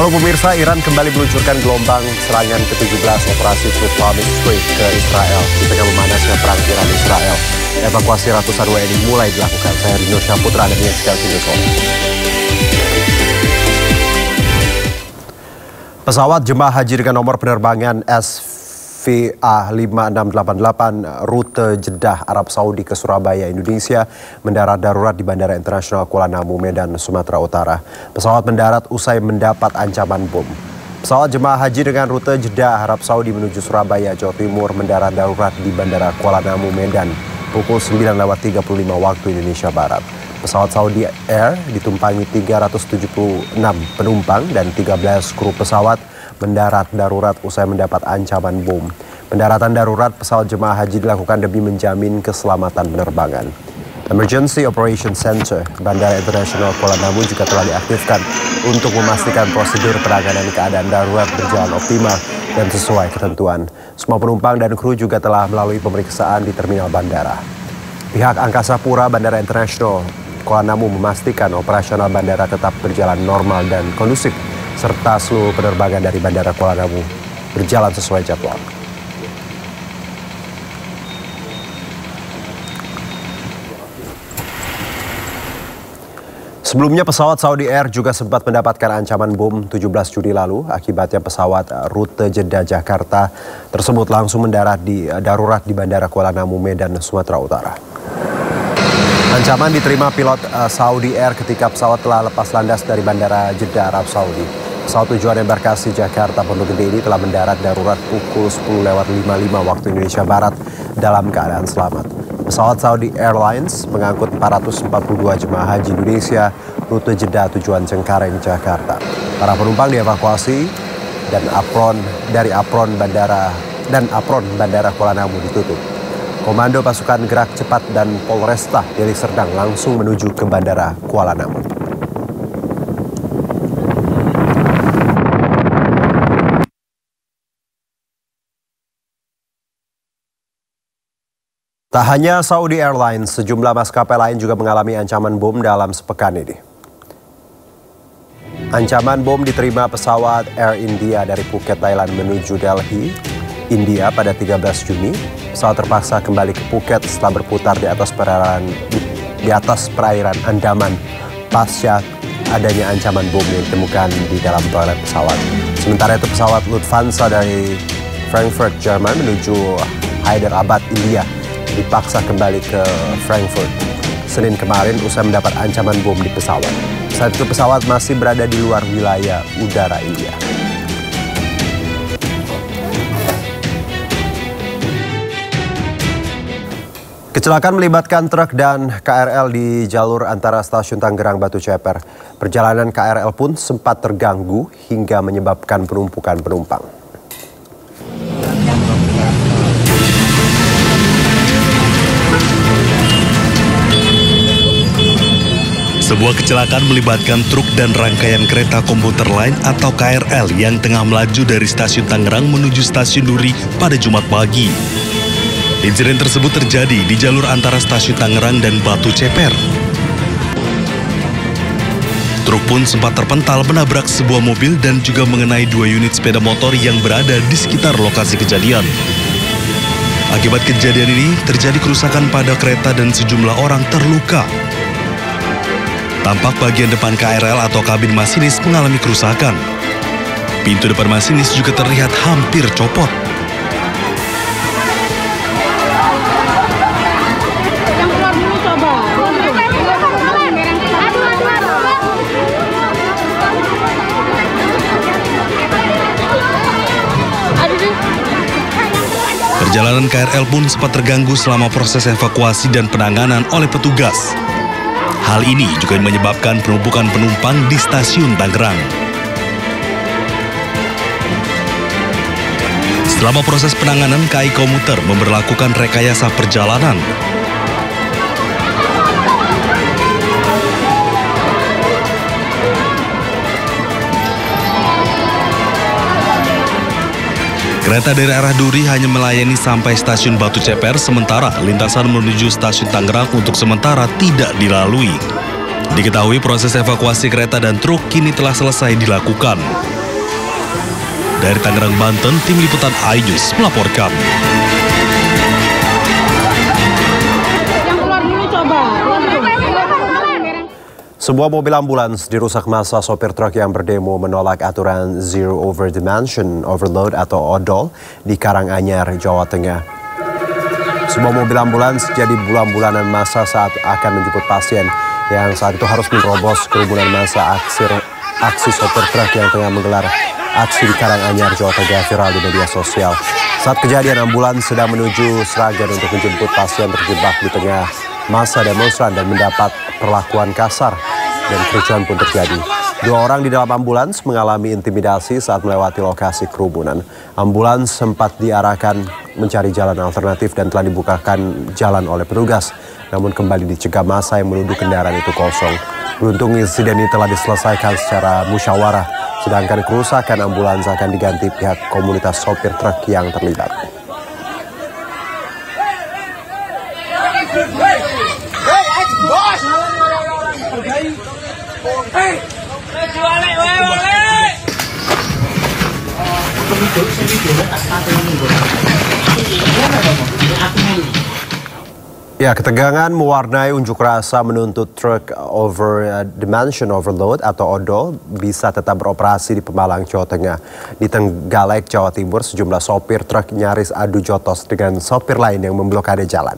Halo pemirsa, Iran kembali meluncurkan gelombang serangan ke-17 operasi True Promise Strike ke Israel. Di tengah memanasnya perang Iran-Israel, evakuasi ratusan WNI mulai dilakukan. Saya Rino Syahputra, Anda menyaksikan News. Pesawat jemaah haji dengan nomor penerbangan SVA 5688 rute Jeddah Arab Saudi ke Surabaya, Indonesia mendarat darurat di Bandara Internasional Kuala Namu, Medan, Sumatera Utara. Pesawat mendarat usai mendapat ancaman bom. Pesawat jemaah haji dengan rute Jeddah Arab Saudi menuju Surabaya, Jawa Timur mendarat darurat di Bandara Kuala Namu, Medan pukul 9.35 waktu Indonesia Barat. Pesawat Saudi Air ditumpangi 376 penumpang dan 13 kru pesawat mendarat darurat usai mendapat ancaman bom. Pendaratan darurat pesawat jemaah haji dilakukan demi menjamin keselamatan penerbangan. Emergency Operation Center Bandara Internasional Kuala Namu juga telah diaktifkan untuk memastikan prosedur penanganan keadaan darurat berjalan optimal dan sesuai ketentuan. Semua penumpang dan kru juga telah melalui pemeriksaan di terminal bandara. Pihak Angkasa Pura Bandara Internasional Kuala Namu memastikan operasional bandara tetap berjalan normal dan kondusif, serta seluruh penerbangan dari Bandara Kuala Namu berjalan sesuai jadwal. Sebelumnya pesawat Saudi Air juga sempat mendapatkan ancaman bom 17 Juli lalu. Akibatnya pesawat rute Jeddah Jakarta tersebut langsung mendarat darurat di Bandara Kuala Namu, Medan, Sumatera Utara. Ancaman diterima pilot Saudi Air ketika pesawat telah lepas landas dari Bandara Jeddah Arab Saudi. Pesawat tujuan embarkasi Jakarta Pondok Gede ini telah mendarat darurat pukul 10.55 waktu Indonesia Barat dalam keadaan selamat. Pesawat Saudi Airlines mengangkut 442 jemaah haji Indonesia rute Jeddah tujuan Cengkareng, Jakarta. Para penumpang dievakuasi dan apron Bandara Kuala Namu ditutup. Komando Pasukan Gerak Cepat dan Polresta Deli Serdang langsung menuju ke Bandara Kuala Namu. Tak hanya Saudi Airlines, sejumlah maskapai lain juga mengalami ancaman bom dalam sepekan ini. Ancaman bom diterima pesawat Air India dari Phuket, Thailand menuju Delhi, India pada 13 Juni. Pesawat terpaksa kembali ke Phuket setelah berputar di atas perairan Andaman pasca adanya ancaman bom yang ditemukan di dalam toilet pesawat. Sementara itu pesawat Lufthansa dari Frankfurt, Jerman menuju Hyderabad, India dipaksa kembali ke Frankfurt Senin kemarin usai mendapat ancaman bom di pesawat. Saat itu pesawat masih berada di luar wilayah udara India. Kecelakaan melibatkan truk dan KRL di jalur antara stasiun Tangerang Batu Ceper. Perjalanan KRL pun sempat terganggu hingga menyebabkan penumpukan penumpang. Sebuah kecelakaan melibatkan truk dan rangkaian kereta komuter lain atau KRL yang tengah melaju dari stasiun Tangerang menuju stasiun Duri pada Jumat pagi. Insiden tersebut terjadi di jalur antara stasiun Tangerang dan Batu Ceper. Truk pun sempat terpental menabrak sebuah mobil dan juga mengenai 2 unit sepeda motor yang berada di sekitar lokasi kejadian. Akibat kejadian ini, terjadi kerusakan pada kereta dan sejumlah orang terluka. Tampak bagian depan KRL atau kabin masinis mengalami kerusakan. Pintu depan masinis juga terlihat hampir copot. Perjalanan KRL pun sempat terganggu selama proses evakuasi dan penanganan oleh petugas. Hal ini juga menyebabkan penumpukan penumpang di stasiun Tangerang. Selama proses penanganan, KAI Komuter memberlakukan rekayasa perjalanan. Kereta dari arah Duri hanya melayani sampai stasiun Batu Ceper, sementara lintasan menuju stasiun Tangerang untuk sementara tidak dilalui. Diketahui proses evakuasi kereta dan truk kini telah selesai dilakukan. Dari Tangerang, Banten, Tim Liputan iNews melaporkan. Sebuah mobil ambulans dirusak massa sopir truk yang berdemo menolak aturan Zero Over Dimension Overload atau ODOL di Karanganyar, Jawa Tengah. Sebuah mobil ambulans jadi bulan-bulanan massa saat akan menjemput pasien yang saat itu harus menerobos kerumunan massa aksi sopir truk yang tengah menggelar aksi di Karanganyar, Jawa Tengah viral di media sosial. Saat kejadian, ambulans sedang menuju Sragen untuk menjemput pasien terjebak di tengah massa demonstran dan mendapat perlakuan kasar dan kericuhan pun terjadi. 2 orang di dalam ambulans mengalami intimidasi saat melewati lokasi kerumunan. Ambulans sempat diarahkan mencari jalan alternatif dan telah dibukakan jalan oleh petugas, namun kembali dicegah massa yang menuduh kendaraan itu kosong. Beruntung insiden ini telah diselesaikan secara musyawarah, sedangkan kerusakan ambulans akan diganti pihak komunitas sopir truk yang terlibat. Ya, ketegangan mewarnai unjuk rasa menuntut truk over dimension overload atau ODOL bisa tetap beroperasi di Pemalang, Jawa Tengah. Di Trenggalek, Jawa Timur, sejumlah sopir truk nyaris adu jotos dengan sopir lain yang memblokade jalan.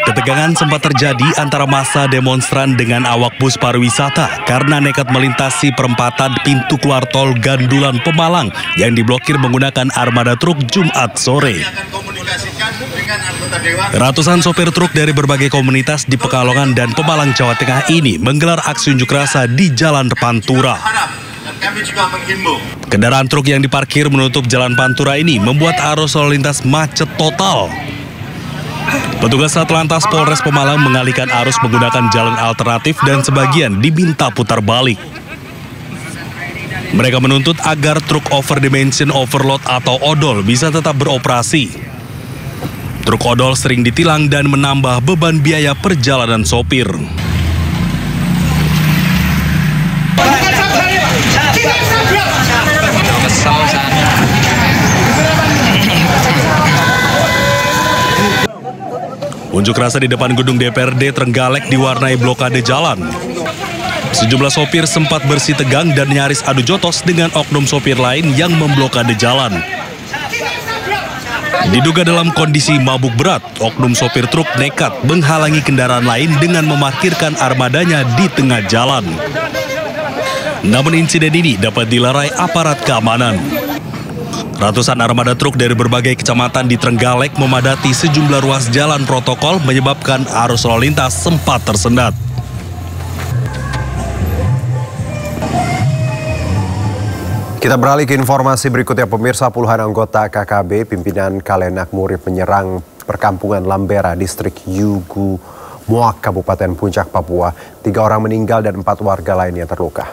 Ketegangan sempat terjadi antara massa demonstran dengan awak bus pariwisata karena nekat melintasi perempatan pintu keluar tol Gandulan Pemalang yang diblokir menggunakan armada truk Jumat sore. Ratusan sopir truk dari berbagai komunitas di Pekalongan dan Pemalang, Jawa Tengah ini menggelar aksi unjuk rasa di Jalan Pantura. Kendaraan truk yang diparkir menutup Jalan Pantura ini membuat arus lalu lintas macet total. Petugas Satlantas Polres Pemalang mengalihkan arus menggunakan jalan alternatif dan sebagian diminta putar balik. Mereka menuntut agar truk over dimension overload atau ODOL bisa tetap beroperasi. Truk ODOL sering ditilang dan menambah beban biaya perjalanan sopir. Unjuk rasa di depan gedung DPRD Trenggalek diwarnai blokade jalan. Sejumlah sopir sempat bersih tegang dan nyaris adu jotos dengan oknum sopir lain yang memblokade jalan. Diduga dalam kondisi mabuk berat, oknum sopir truk nekat menghalangi kendaraan lain dengan memarkirkan armadanya di tengah jalan. Namun insiden ini dapat dilerai aparat keamanan. Ratusan armada truk dari berbagai kecamatan di Trenggalek memadati sejumlah ruas jalan protokol menyebabkan arus lalu lintas sempat tersendat. Kita beralih ke informasi berikutnya. Pemirsa, puluhan anggota KKB pimpinan Kalenak Murib menyerang perkampungan Lambera, distrik Yugu Muak, Kabupaten Puncak, Papua. 3 orang meninggal dan 4 warga lainnya terluka.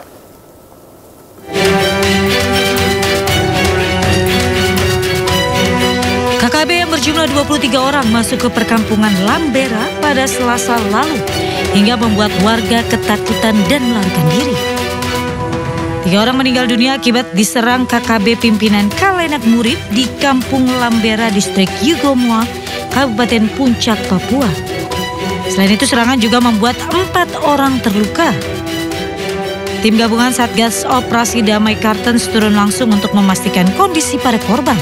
KKB yang berjumlah 23 orang masuk ke perkampungan Lambera pada Selasa lalu hingga membuat warga ketakutan dan melarikan diri. 3 orang meninggal dunia akibat diserang KKB pimpinan Kalenak Murib di Kampung Lambera, distrik Yugomoa, Kabupaten Puncak, Papua. Selain itu, serangan juga membuat 4 orang terluka. Tim gabungan Satgas Operasi Damai Kartens turun langsung untuk memastikan kondisi para korban.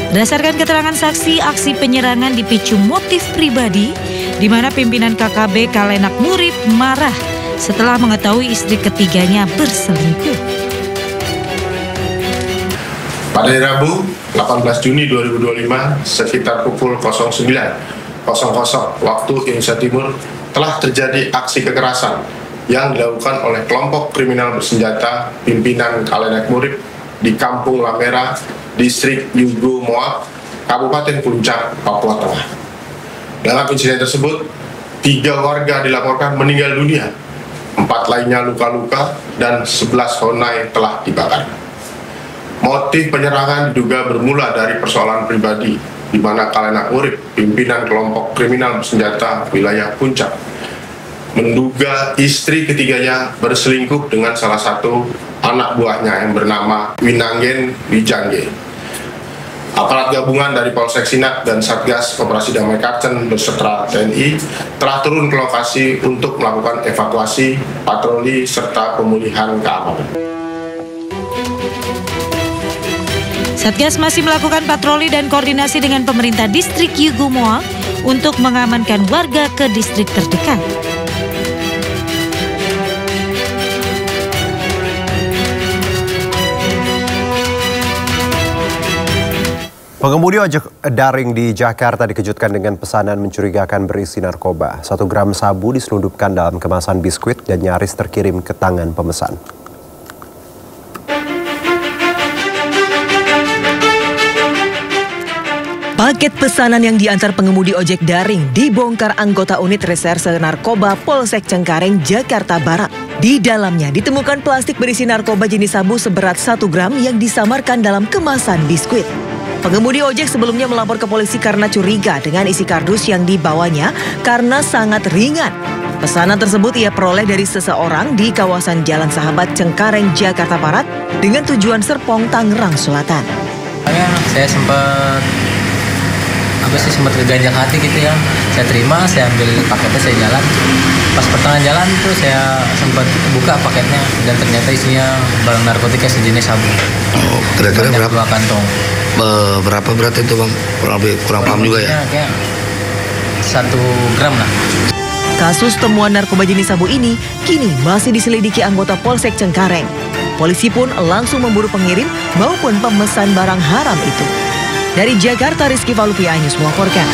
Berdasarkan keterangan saksi, aksi penyerangan dipicu motif pribadi di mana pimpinan KKB Kalenak Murib marah setelah mengetahui istri ketiganya berselingkuh. Pada hari Rabu 18 Juni 2025 sekitar pukul 09.00 waktu Indonesia Timur telah terjadi aksi kekerasan yang dilakukan oleh kelompok kriminal bersenjata pimpinan Kalenak Murib di Kampung Lambera, distrik Yugomoa, Kabupaten Puncak, Papua Tengah. Dalam insiden tersebut, 3 warga dilaporkan meninggal dunia, 4 lainnya luka-luka, dan 11 honai telah dibakar. Motif penyerangan diduga bermula dari persoalan pribadi, di mana Kalenak Urip, pimpinan kelompok kriminal bersenjata wilayah Puncak, menduga istri ketiganya berselingkuh dengan salah satu anak buahnya yang bernama Winanggen Wijangge. Aparat gabungan dari Polsek Sinat dan Satgas Operasi Damai Kartsen beserta TNI telah turun ke lokasi untuk melakukan evakuasi, patroli, serta pemulihan keamanan. Satgas masih melakukan patroli dan koordinasi dengan pemerintah distrik Yugumoa untuk mengamankan warga ke distrik terdekat. Pengemudi ojek daring di Jakarta dikejutkan dengan pesanan mencurigakan berisi narkoba. 1 gram sabu diselundupkan dalam kemasan biskuit dan nyaris terkirim ke tangan pemesan. Paket pesanan yang diantar pengemudi ojek daring dibongkar anggota unit reserse narkoba Polsek Cengkareng, Jakarta Barat. Di dalamnya ditemukan plastik berisi narkoba jenis sabu seberat 1 gram yang disamarkan dalam kemasan biskuit. Pengemudi ojek sebelumnya melapor ke polisi karena curiga dengan isi kardus yang dibawanya karena sangat ringan. Pesanan tersebut ia peroleh dari seseorang di kawasan Jalan Sahabat Cengkareng, Jakarta Barat dengan tujuan Serpong, Tangerang Selatan. Saya sempat keganjak hati gitu ya. Saya terima, saya ambil paketnya, saya jalan. Pas pertengahan jalan tuh saya sempat buka paketnya dan ternyata isinya barang narkotika sejenis sabu. Oh, kira-kira berapa? 2 kantong. Berapa berat itu bang? Kurang paham juga ya? Kayak 1 gram lah. Kasus temuan narkoba jenis sabu ini kini masih diselidiki anggota Polsek Cengkareng. Polisi pun langsung memburu pengirim maupun pemesan barang haram itu. Dari Jakarta, Rizky Falupi, iNews melaporkan.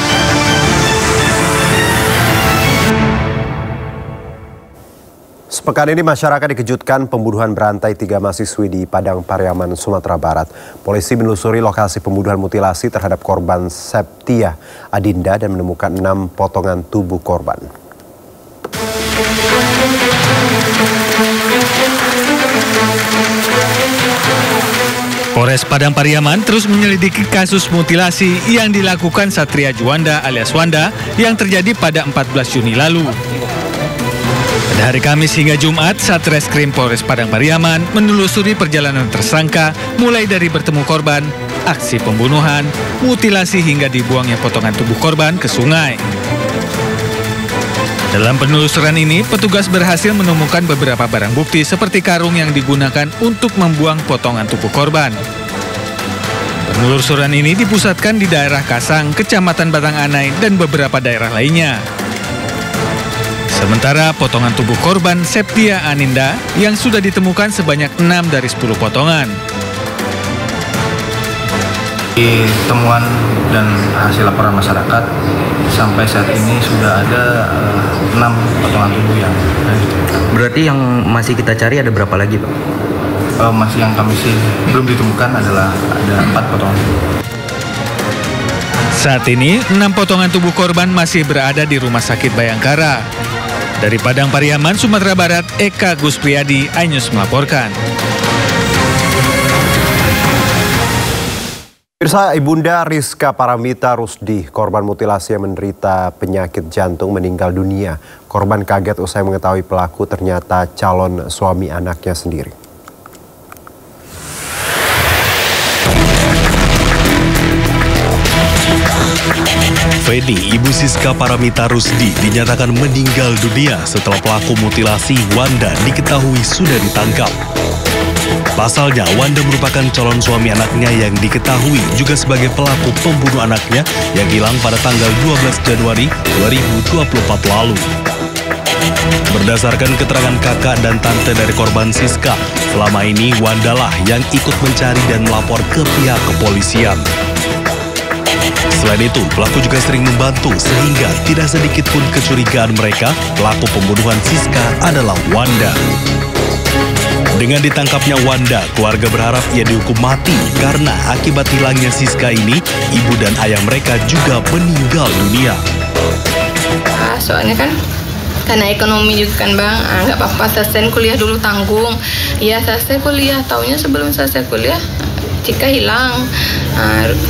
Sepekan ini masyarakat dikejutkan pembunuhan berantai 3 mahasiswi di Padang Pariaman, Sumatera Barat. Polisi menelusuri lokasi pembunuhan mutilasi terhadap korban Septia Adinda dan menemukan 6 potongan tubuh korban. Polres Padang Pariaman terus menyelidiki kasus mutilasi yang dilakukan Satria Juanda alias Wanda yang terjadi pada 14 Juni lalu. Pada hari Kamis hingga Jumat, Satreskrim Polres Padang Pariaman menelusuri perjalanan tersangka mulai dari bertemu korban, aksi pembunuhan, mutilasi hingga dibuangnya potongan tubuh korban ke sungai. Dalam penelusuran ini, petugas berhasil menemukan beberapa barang bukti seperti karung yang digunakan untuk membuang potongan tubuh korban. Penelusuran ini dipusatkan di daerah Kasang, Kecamatan Batanganai, dan beberapa daerah lainnya. Sementara potongan tubuh korban Septia Adinda yang sudah ditemukan sebanyak 6 dari 10 potongan. Di temuan dan hasil laporan masyarakat, sampai saat ini sudah ada 6 potongan tubuh yang ditemukan. Berarti yang masih kita cari ada berapa lagi, Pak? Masih yang kami belum ditemukan adalah ada 4 potongan tubuh. Saat ini, 6 potongan tubuh korban masih berada di Rumah Sakit Bayangkara. Dari Padang Pariaman, Sumatera Barat, Eka Guspriyadi, iNews melaporkan. Pemirsa, Ibunda Rizka Paramita Rusdi, korban mutilasi yang menderita penyakit jantung, meninggal dunia. Korban kaget usai mengetahui pelaku ternyata calon suami anaknya sendiri. Fedi, ibu Siska Paramita Rusdi, dinyatakan meninggal dunia setelah pelaku mutilasi Wanda diketahui sudah ditangkap. Pasalnya, Wanda merupakan calon suami anaknya yang diketahui juga sebagai pelaku pembunuh anaknya yang hilang pada tanggal 12 Januari 2024 lalu. Berdasarkan keterangan kakak dan tante dari korban Siska, selama ini Wanda lah yang ikut mencari dan melapor ke pihak kepolisian. Selain itu, pelaku juga sering membantu sehingga tidak sedikit pun kecurigaan mereka pelaku pembunuhan Siska adalah Wanda. Dengan ditangkapnya Wanda, keluarga berharap ia dihukum mati karena akibat hilangnya Siska ini, ibu dan ayah mereka juga meninggal dunia. Soalnya kan karena ekonomi juga kan bang, nggak apa-apa selesai kuliah dulu tanggung. Iya selesai kuliah, taunya sebelum selesai kuliah Cika hilang.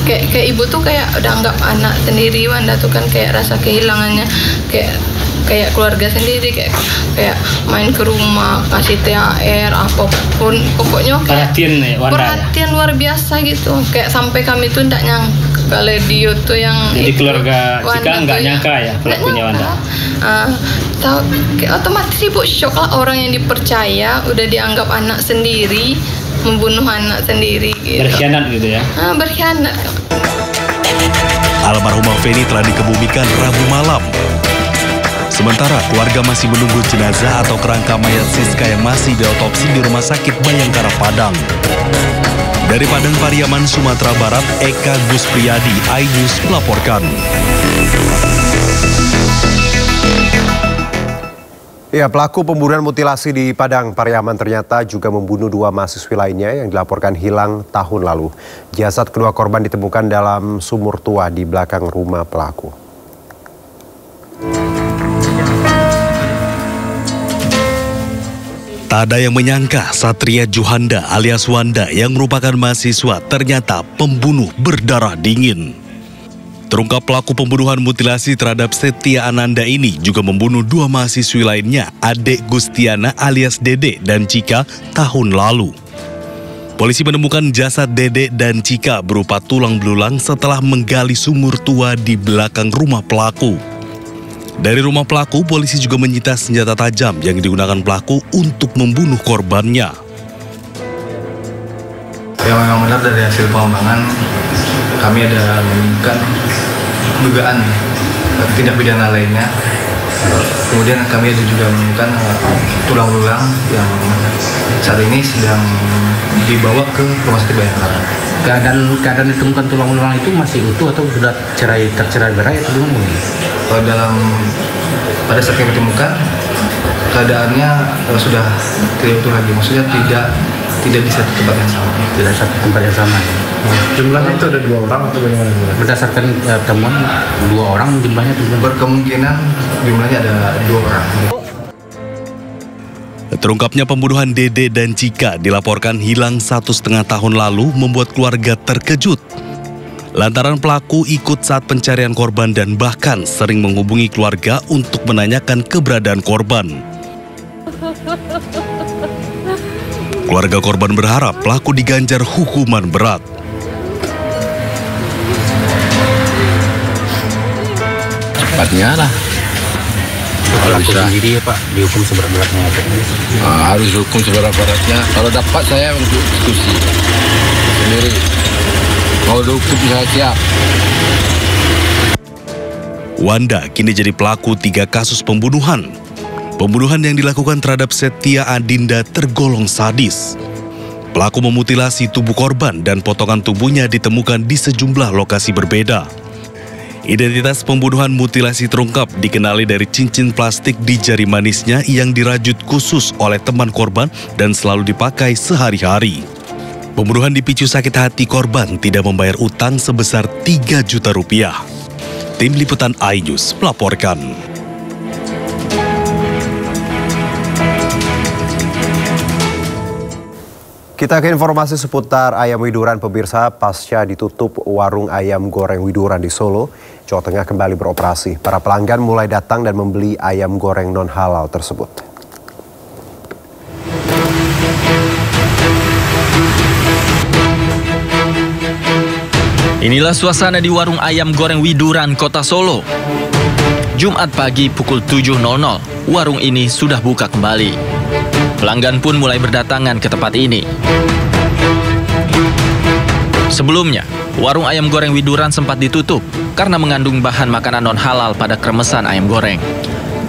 Kayak ibu tuh kayak udah anggap anak sendiri. Wanda tuh kan kayak rasa kehilangannya kayak keluarga sendiri, kayak main ke rumah, kasih THR apapun, pokoknya kayak perhatian luar biasa gitu. Kayak sampai kami tuh nggak nyangka kalau dia tuh yang jadi itu, keluarga Cika nggak nyangka ya pelakunya Wanda. Tahu otomatis ibu shock lah, orang yang dipercaya udah dianggap anak sendiri membunuh anak sendiri gitu. Berkhianat gitu ya. Berkhianat. Almarhumah Feni telah dikebumikan Rabu malam. Sementara keluarga masih menunggu jenazah atau kerangka mayat Siska yang masih diotopsi di Rumah Sakit Bayangkara Padang. Dari Padang Pariaman, Sumatera Barat, Eka Guspriyadi, iNews melaporkan. Ya, pelaku pembunuhan mutilasi di Padang Pariaman ternyata juga membunuh 2 mahasiswi lainnya yang dilaporkan hilang tahun lalu. Jasad kedua korban ditemukan dalam sumur tua di belakang rumah pelaku. Tak ada yang menyangka Satria Juhanda alias Wanda yang merupakan mahasiswa ternyata pembunuh berdarah dingin. Terungkap pelaku pembunuhan mutilasi terhadap Setia Ananda ini juga membunuh 2 mahasiswi lainnya, Adek Gustiana alias Dede dan Cika tahun lalu. Polisi menemukan jasad Dede dan Cika berupa tulang belulang setelah menggali sumur tua di belakang rumah pelaku. Dari rumah pelaku, polisi juga menyita senjata tajam yang digunakan pelaku untuk membunuh korbannya. Yang memang benar dari hasil pengembangan, kami ada menemukan dugaan tindak pidana lainnya. Kemudian kami ada juga menemukan tulang belulang yang saat ini sedang dibawa ke Rumah Sakit Bayangkara. Keadaan ditemukan tulang belulang itu masih utuh atau sudah tercerai berai atau gimana? Pada saat kami temukan, keadaannya sudah tidak utuh lagi, maksudnya tidak bisa di tempat yang sama. Tidak satu tempat yang sama. Jumlahnya itu ada 2 orang atau bagaimana? Berdasarkan temuan 2 orang jumlahnya itu berkemungkinan jumlahnya ada 2 orang. Terungkapnya pembunuhan Dede dan Cika dilaporkan hilang 1,5 tahun lalu membuat keluarga terkejut. Lantaran pelaku ikut saat pencarian korban dan bahkan sering menghubungi keluarga untuk menanyakan keberadaan korban. Keluarga korban berharap pelaku diganjar hukuman berat. Cepatnya lah. Pelaku sendiri ya Pak, dihukum seberat-beratnya. Harus hukum seberat-beratnya. Kalau dapat saya untuk diskusi sendiri. Kalau dihukum saya siap. Wanda kini jadi pelaku 3 kasus pembunuhan. Pembunuhan yang dilakukan terhadap Setia Adinda tergolong sadis. Pelaku memutilasi tubuh korban dan potongan tubuhnya ditemukan di sejumlah lokasi berbeda. Identitas pembunuhan mutilasi terungkap dikenali dari cincin plastik di jari manisnya yang dirajut khusus oleh teman korban dan selalu dipakai sehari-hari. Pembunuhan dipicu sakit hati korban tidak membayar utang sebesar 3 juta rupiah. Tim Liputan iNews melaporkan. Kita ke informasi seputar ayam widuran pemirsa. Pasca ditutup warung ayam goreng widuran di Solo, Jawa Tengah kembali beroperasi. Para pelanggan mulai datang dan membeli ayam goreng non halal tersebut. Inilah suasana di warung ayam goreng widuran Kota Solo. Jumat pagi pukul 7.00, warung ini sudah buka kembali. Pelanggan pun mulai berdatangan ke tempat ini. Sebelumnya, warung ayam goreng widuran sempat ditutup karena mengandung bahan makanan non-halal pada kremesan ayam goreng.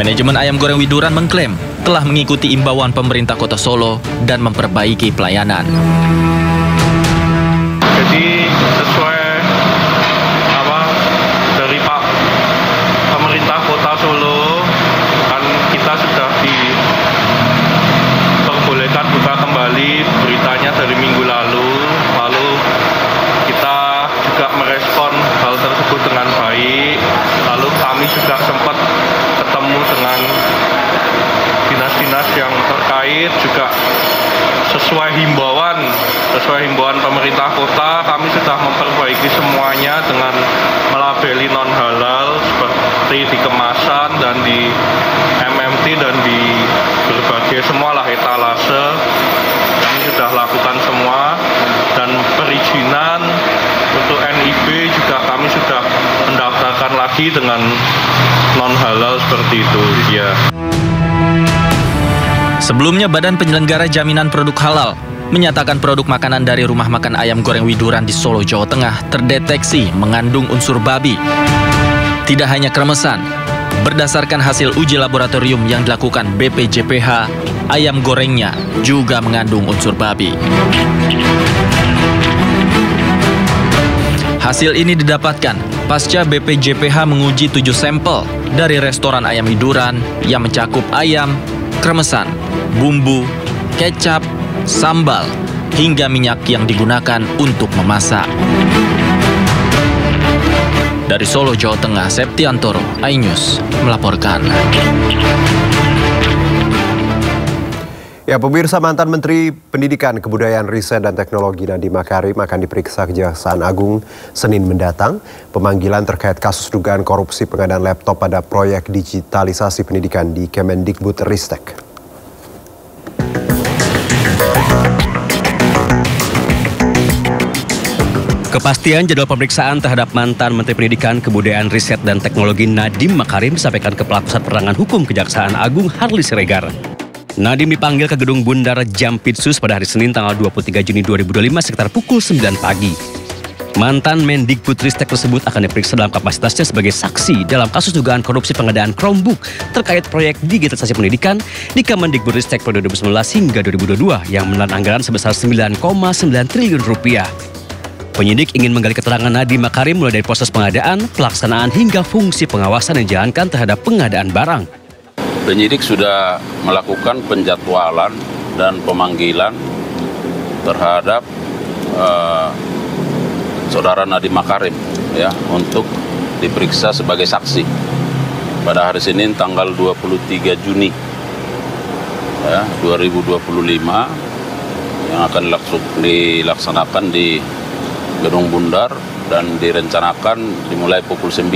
Manajemen ayam goreng widuran mengklaim telah mengikuti imbauan pemerintah Kota Solo dan memperbaiki pelayanan. Jadi sesuai dari Pak pemerintah Kota Solo, kan kita sudah diperbolehkan buka kembali, beritanya dari minggu lalu kita juga merespon hal tersebut dengan baik. Lalu kami juga sempat ketemu dengan dinas-dinas yang terkait, juga sesuai himbauan sesuai himbauan pemerintah kota, kami sudah memperbaiki semuanya dengan melabeli non halal seperti di kemasan dan di MMT dan di berbagai semualah etalase. Kami sudah lakukan semua, dan perizinan untuk NIB juga kami sudah mendaftarkan lagi dengan non halal seperti itu ya. Sebelumnya Badan Penyelenggara Jaminan Produk Halal menyatakan produk makanan dari rumah makan ayam goreng Widuran di Solo, Jawa Tengah terdeteksi mengandung unsur babi. Tidak hanya kremesan, berdasarkan hasil uji laboratorium yang dilakukan BPJPH, ayam gorengnya juga mengandung unsur babi. Hasil ini didapatkan pasca BPJPH menguji 7 sampel dari restoran ayam Widuran yang mencakup ayam, kremesan, bumbu, kecap, sambal, hingga minyak yang digunakan untuk memasak. Dari Solo, Jawa Tengah, Septiantoro, iNews melaporkan. Ya, pemirsa, mantan Menteri Pendidikan, Kebudayaan, Riset, dan Teknologi Nadiem Makarim akan diperiksa Kejaksaan Agung Senin mendatang. Pemanggilan terkait kasus dugaan korupsi pengadaan laptop pada proyek digitalisasi pendidikan di Kemendikbudristek. Kepastian jadwal pemeriksaan terhadap mantan Menteri Pendidikan, Kebudayaan, Riset, dan Teknologi Nadiem Makarim disampaikan Kepala Pusat Penerangan Hukum Kejaksaan Agung Harli Siregar. Nadiem dipanggil ke Gedung Bundar Jampitsus pada hari Senin tanggal 23 Juni 2025 sekitar pukul 9 pagi. Mantan Mendikbudristek tersebut akan diperiksa dalam kapasitasnya sebagai saksi dalam kasus dugaan korupsi pengadaan Chromebook terkait proyek digitalisasi pendidikan di Kemendikbudristek periode 2019 hingga 2022 yang menelan anggaran sebesar 9,9 triliun rupiah. Penyidik ingin menggali keterangan Nadiem Makarim mulai dari proses pengadaan, pelaksanaan, hingga fungsi pengawasan yang dijalankan terhadap pengadaan barang. Penyidik sudah melakukan penjadwalan dan pemanggilan terhadap Saudara Nadiem Makarim ya untuk diperiksa sebagai saksi pada hari Senin tanggal 23 Juni ya, 2025 yang akan dilaksanakan di Gedung Bundar dan direncanakan dimulai pukul 9.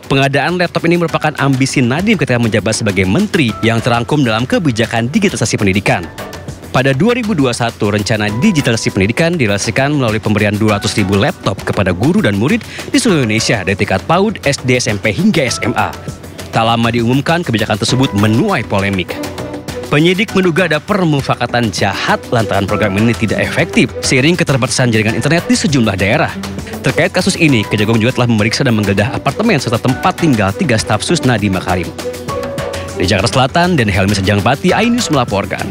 Pengadaan laptop ini merupakan ambisi Nadiem ketika menjabat sebagai menteri yang terangkum dalam kebijakan digitalisasi pendidikan. Pada 2021, rencana digitalisasi pendidikan direalisasikan melalui pemberian 200.000 laptop kepada guru dan murid di seluruh Indonesia dari tingkat PAUD, SD, SMP, hingga SMA. Tak lama diumumkan, kebijakan tersebut menuai polemik. Penyidik menduga ada permufakatan jahat lantaran program ini tidak efektif seiring keterbatasan jaringan internet di sejumlah daerah. Terkait kasus ini, Kejagung juga telah memeriksa dan menggeledah apartemen serta tempat tinggal 3 staf sus Nadiem Makarim. Di Jakarta Selatan, dan Helmi Sejangbati, iNews melaporkan.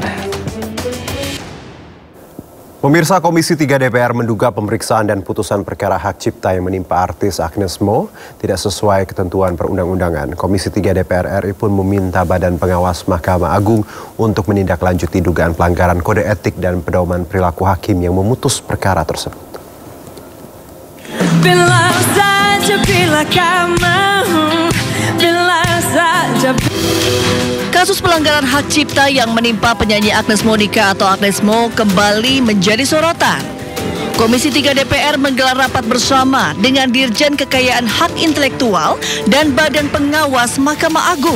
Pemirsa, Komisi 3 DPR menduga pemeriksaan dan putusan perkara hak cipta yang menimpa artis Agnes Mo tidak sesuai ketentuan perundang-undangan. Komisi 3 DPR RI pun meminta Badan Pengawas Mahkamah Agung untuk menindaklanjuti dugaan pelanggaran kode etik dan pedoman perilaku hakim yang memutus perkara tersebut. Bilang saja bila kamu, bilang saja. Kasus pelanggaran hak cipta yang menimpa penyanyi Agnes Monica atau Agnes Mo kembali menjadi sorotan. Komisi 3 DPR menggelar rapat bersama dengan Dirjen Kekayaan Hak Intelektual dan Badan Pengawas Mahkamah Agung.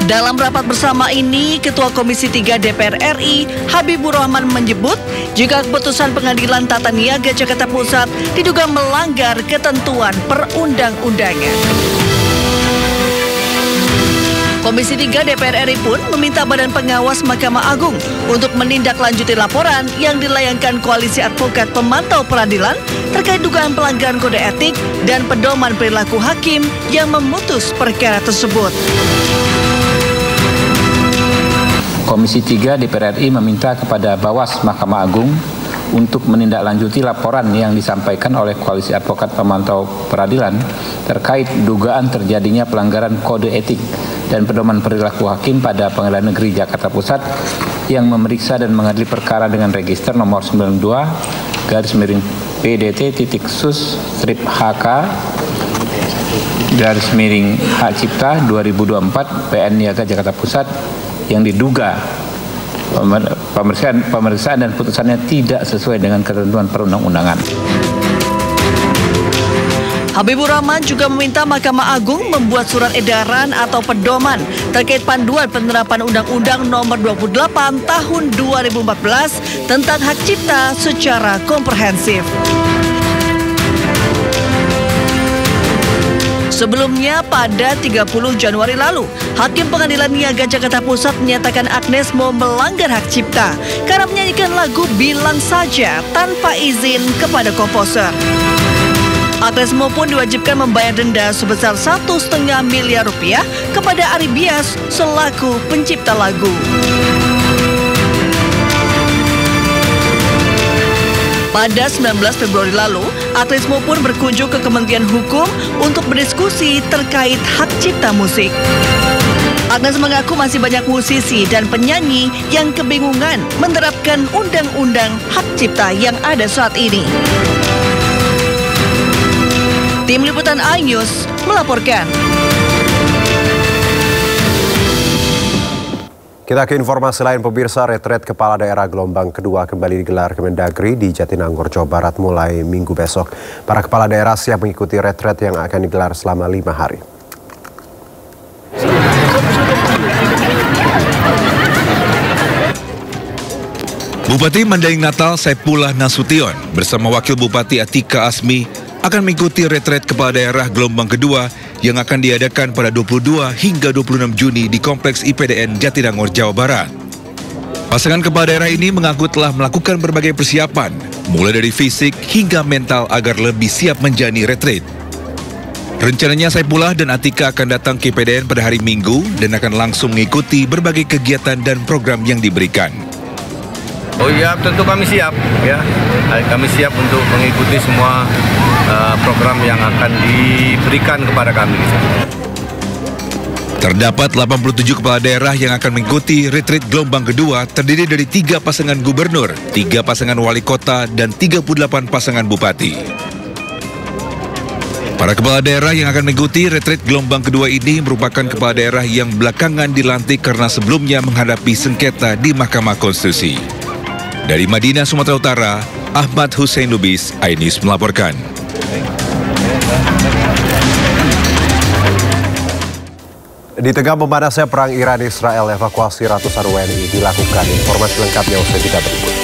Dalam rapat bersama ini, Ketua Komisi 3 DPR RI, Habibur Rahman menyebut jika keputusan Pengadilan Tata Niaga Jakarta Pusat diduga melanggar ketentuan perundang-undangan. Komisi 3 DPR RI pun meminta Badan Pengawas Mahkamah Agung untuk menindaklanjuti laporan yang dilayangkan Koalisi Advokat Pemantau Peradilan terkait dugaan pelanggaran kode etik dan pedoman perilaku hakim yang memutus perkara tersebut. Komisi 3 DPR RI meminta kepada Bawas Mahkamah Agung untuk menindaklanjuti laporan yang disampaikan oleh Koalisi Advokat Pemantau Peradilan terkait dugaan terjadinya pelanggaran kode etik dan pedoman perilaku hakim pada Pengadilan Negeri Jakarta Pusat yang memeriksa dan mengadili perkara dengan register nomor 92/PDT-sus-HK-Hak Cipta 2024 PN Niaga Jakarta Pusat yang diduga pemeriksaan dan putusannya tidak sesuai dengan ketentuan perundang-undangan. Habibur Rahman juga meminta Mahkamah Agung membuat surat edaran atau pedoman terkait panduan penerapan Undang-Undang Nomor 28 Tahun 2014 tentang hak cipta secara komprehensif. Sebelumnya pada 30 Januari lalu, Hakim Pengadilan Niaga Jakarta Pusat menyatakan Agnes Mo melanggar hak cipta karena menyanyikan lagu Bilang Saja tanpa izin kepada komposer. Agnes Mo pun diwajibkan membayar denda sebesar 1,5 miliar rupiah kepada Ari Bias selaku pencipta lagu. Pada 19 Februari lalu, Agnes Mo pun berkunjung ke Kementerian Hukum untuk berdiskusi terkait hak cipta musik. Agnes mengaku masih banyak musisi dan penyanyi yang kebingungan menerapkan undang-undang hak cipta yang ada saat ini. Tim Liputan iNews melaporkan. Kita ke informasi lain, pemirsa. Retret Kepala Daerah gelombang kedua kembali digelar Kemendagri di Jatinangor, Jawa Barat mulai Minggu besok. Para kepala daerah siap mengikuti retret yang akan digelar selama 5 hari. Bupati Mandailing Natal Saipullah Nasution bersama Wakil Bupati Atika Asmi akan mengikuti retret kepala daerah gelombang kedua yang akan diadakan pada 22 hingga 26 Juni di Kompleks IPDN Jatinangor, Jawa Barat. Pasangan kepala daerah ini mengaku telah melakukan berbagai persiapan, mulai dari fisik hingga mental agar lebih siap menjalani retret. Rencananya Saipullah dan Atika akan datang ke IPDN pada hari Minggu dan akan langsung mengikuti berbagai kegiatan dan program yang diberikan. Oh iya, tentu kami siap ya. Kami siap untuk mengikuti semua program yang akan diberikan kepada kami. Terdapat 87 kepala daerah yang akan mengikuti retret gelombang kedua, terdiri dari 3 pasangan gubernur, 3 pasangan wali kota, dan 38 pasangan bupati. Para kepala daerah yang akan mengikuti retret gelombang kedua ini merupakan kepala daerah yang belakangan dilantik karena sebelumnya menghadapi sengketa di Mahkamah Konstitusi. Dari Madinah, Sumatera Utara, Ahmad Hussein Lubis, iNews melaporkan. Di tengah memanasnya perang Iran-Israel, evakuasi ratusan WNI dilakukan. Informasi lengkapnya usai jeda berikut.